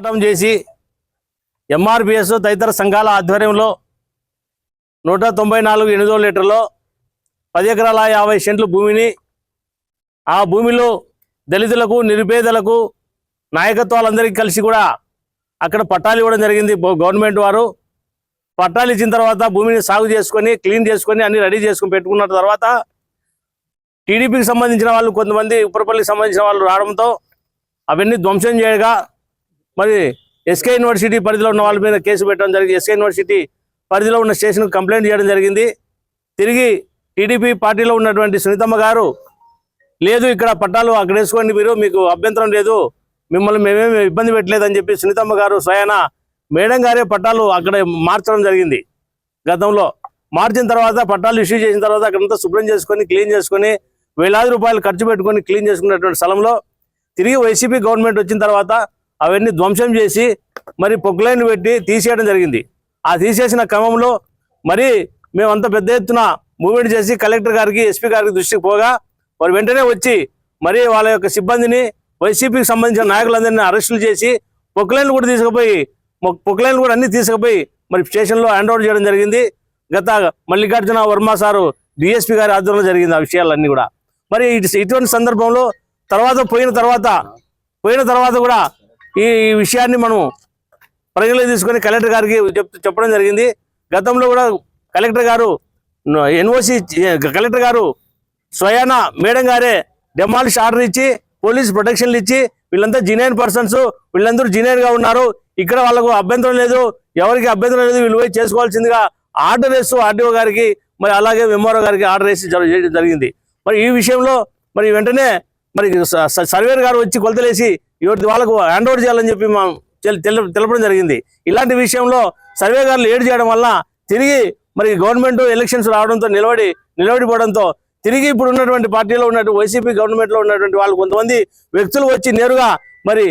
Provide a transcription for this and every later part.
పోరాటం చేసి ఎంఆర్పిఎస్ తదితర సంఘాల ఆధ్వర్యంలో 194 8 లీటర్లో 10 ఎకరాల 50 సెంట్లు భూమిని ఆ భూమిలో దళితులకు నిరుపేదలకు నాయకత్వాలందరికీ కలిసి కూడా అక్కడ పట్టాలు ఇవ్వడం జరిగింది. గవర్నమెంట్ వారు పట్టాలు ఇచ్చిన తర్వాత భూమిని సాగు చేసుకొని క్లీన్ చేసుకొని అన్ని రెడీ చేసుకొని పెట్టుకున్న తర్వాత టీడీపీకి సంబంధించిన వాళ్ళు కొంతమంది ఉప్పరపల్లికి సంబంధించిన వాళ్ళు రావడంతో అవన్నీ ధ్వంసం చేయగా మరి ఎస్కే యూనివర్సిటీ పరిధిలో ఉన్న వాళ్ళ మీద కేసు పెట్టడం జరిగింది. ఎస్కే యూనివర్సిటీ పరిధిలో ఉన్న స్టేషన్కు కంప్లైంట్ చేయడం జరిగింది. తిరిగి టీడీపీ పార్టీలో ఉన్నటువంటి సునీతమ్మ గారు లేదు ఇక్కడ పట్టాలు అక్కడ వేసుకోండి మీరు, మీకు అభ్యంతరం లేదు, మిమ్మల్ని మేమేమి ఇబ్బంది పెట్టలేదని చెప్పి సునీతమ్మ గారు స్వయాన మేడం గారే పట్టాలు అక్కడ మార్చడం జరిగింది. గతంలో మార్చిన తర్వాత పట్టాలు ఇష్యూ చేసిన తర్వాత అక్కడంతా శుభ్రం చేసుకొని క్లీన్ చేసుకొని వేలాది రూపాయలు ఖర్చు పెట్టుకొని క్లీన్ చేసుకున్నటువంటి స్థలంలో తిరిగి వైసీపీ గవర్నమెంట్ వచ్చిన తర్వాత అవన్నీ ధ్వంసం చేసి మరి పొక్కులైన్ పెట్టి తీసేయడం జరిగింది. ఆ తీసేసిన క్రమంలో మరి మేమంతా పెద్ద ఎత్తున మూవ్మెంట్ చేసి కలెక్టర్ గారికి ఎస్పీ గారికి దృష్టికి పోగా వారు వెంటనే వచ్చి మరి వాళ్ళ యొక్క సిబ్బందిని వైసీపీకి సంబంధించిన నాయకులందరినీ అరెస్టులు చేసి పొక్కులైన్లు కూడా తీసుకుపోయి పొక్కులైన్లు కూడా అన్ని తీసుకుపోయి మరి స్టేషన్లో హ్యాండ్ ఓవర్ చేయడం జరిగింది. గత మల్లికార్జున వర్మ సారు డిఎస్పీ గారి ఆధ్వర్యంలో జరిగింది ఆ విషయాలన్నీ కూడా. మరి ఇటువంటి సందర్భంలో పోయిన తర్వాత కూడా ఈ విషయాన్ని మనం పరిగణలోకి తీసుకొని కలెక్టర్ గారికి చెప్పడం జరిగింది. గతంలో కూడా కలెక్టర్ గారు స్వయాన మేడం గారే డెమాలిష్ ఆర్డర్ ఇచ్చి పోలీస్ ప్రొటెక్షన్లు ఇచ్చి వీళ్ళంతా జీనియర్ పర్సన్స్, వీళ్ళందరూ జీనియర్గా ఉన్నారు, ఇక్కడ వాళ్ళకు అభ్యంతరం లేదు, ఎవరికి అభ్యంతరం లేదు, వీళ్ళు పోయి చేసుకోవాల్సిందిగా ఆర్డర్ వేస్తూ ఆర్డీఓ గారికి మరి అలాగే ఎంఆర్ఓ గారికి ఆర్డర్ వేసి చేయడం జరిగింది. మరి ఈ విషయంలో మరి వెంటనే మరి సర్వేర్ గారు వచ్చి కొలతలేసి వాళ్ళకు హ్యాండ్ ఓవర్ చేయాలని చెప్పి తెలపడం జరిగింది. ఇలాంటి విషయంలో సర్వే గారు లేట్ చేయడం వల్ల తిరిగి మరి గవర్నమెంట్ ఎలక్షన్స్ రావడంతో నిలబడిపోవడంతో తిరిగి ఇప్పుడు ఉన్నటువంటి పార్టీలో ఉన్నటువంటి వైసీపీ గవర్నమెంట్లో ఉన్నటువంటి వాళ్ళు కొంతమంది వ్యక్తులు వచ్చి నేరుగా మరి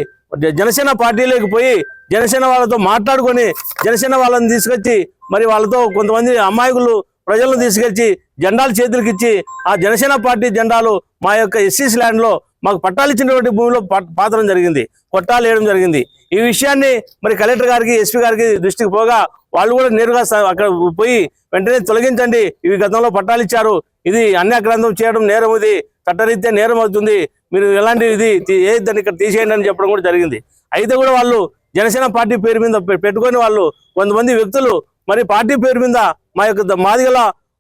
జనసేన పార్టీలోకి పోయి జనసేన వాళ్ళతో మాట్లాడుకొని జనసేన వాళ్ళని తీసుకొచ్చి మరి వాళ్ళతో కొంతమంది అమాయకులు ప్రజలను తీసుకొచ్చి జెండాలు చేతులకు ఇచ్చి ఆ జనసేన పార్టీ జెండాలు మా యొక్క ఎస్సీస్ ల్యాండ్లో మాకు పట్టాలు ఇచ్చినటువంటి భూమిలో పాతడం జరిగింది, కొట్టాలు వేయడం జరిగింది. ఈ విషయాన్ని మరి కలెక్టర్ గారికి ఎస్పీ గారికి దృష్టికి పోగా వాళ్ళు కూడా నేరుగా అక్కడ పోయి వెంటనే తొలగించండి, ఇవి గతంలో పట్టాలు ఇచ్చారు, ఇది అన్యాక్రాంతం చేయడం నేరం, ఇది చట్టరీత్యా నేరం అవుతుంది, మీరు ఎలాంటి ఇది దాన్ని ఇక్కడ తీసేయండి అని చెప్పడం కూడా జరిగింది. అయితే కూడా వాళ్ళు జనసేన పార్టీ పేరు మీద పెట్టుకొని వాళ్ళు కొంతమంది వ్యక్తులు మరి పార్టీ పేరు మీద మా యొక్క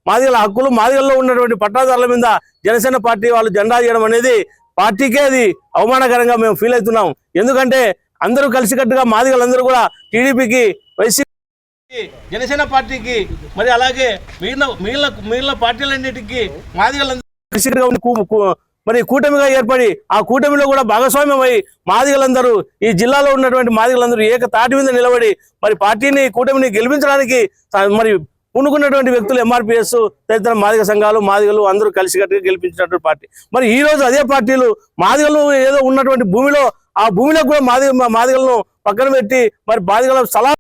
మాదిగల హక్కులు మాదిగల్లో ఉన్నటువంటి పట్టాదారుల మీద జనసేన పార్టీ వాళ్ళు జెండా చేయడం అనేది పార్టీకే అది అవమానకరంగా మేము ఫీల్ అవుతున్నాం. ఎందుకంటే అందరూ కలిసికట్టుగా మాదిగలందరూ కూడా టీడీపీకి వైసీపీ జనసేన పార్టీకి మరి అలాగే మిగిలిన పార్టీలన్నిటికీ మాదిగలందరూ కలిసికట్టుగా మరి కూటమిగా ఏర్పడి ఆ కూటమిలో కూడా భాగస్వామ్యమై మాదిగలందరూ ఈ జిల్లాలో ఉన్నటువంటి మాదిగలందరూ ఏకతాటి మీద నిలబడి మరి కూటమిని గెలిపించడానికి మరి పూనుకున్నటువంటి వ్యక్తులు ఎంఆర్పిఎస్ తదితర మాదిగ సంఘాలు మాదిగలు అందరూ కలిసికట్టుగా గెలిపించినటువంటి పార్టీ. మరి ఈ రోజు అదే పార్టీలు మాదిగలు ఏదో ఉన్నటువంటి భూమిలో ఆ భూమిలో కూడా మాదిగలను పక్కన పెట్టి మరి మాదిగల సలహా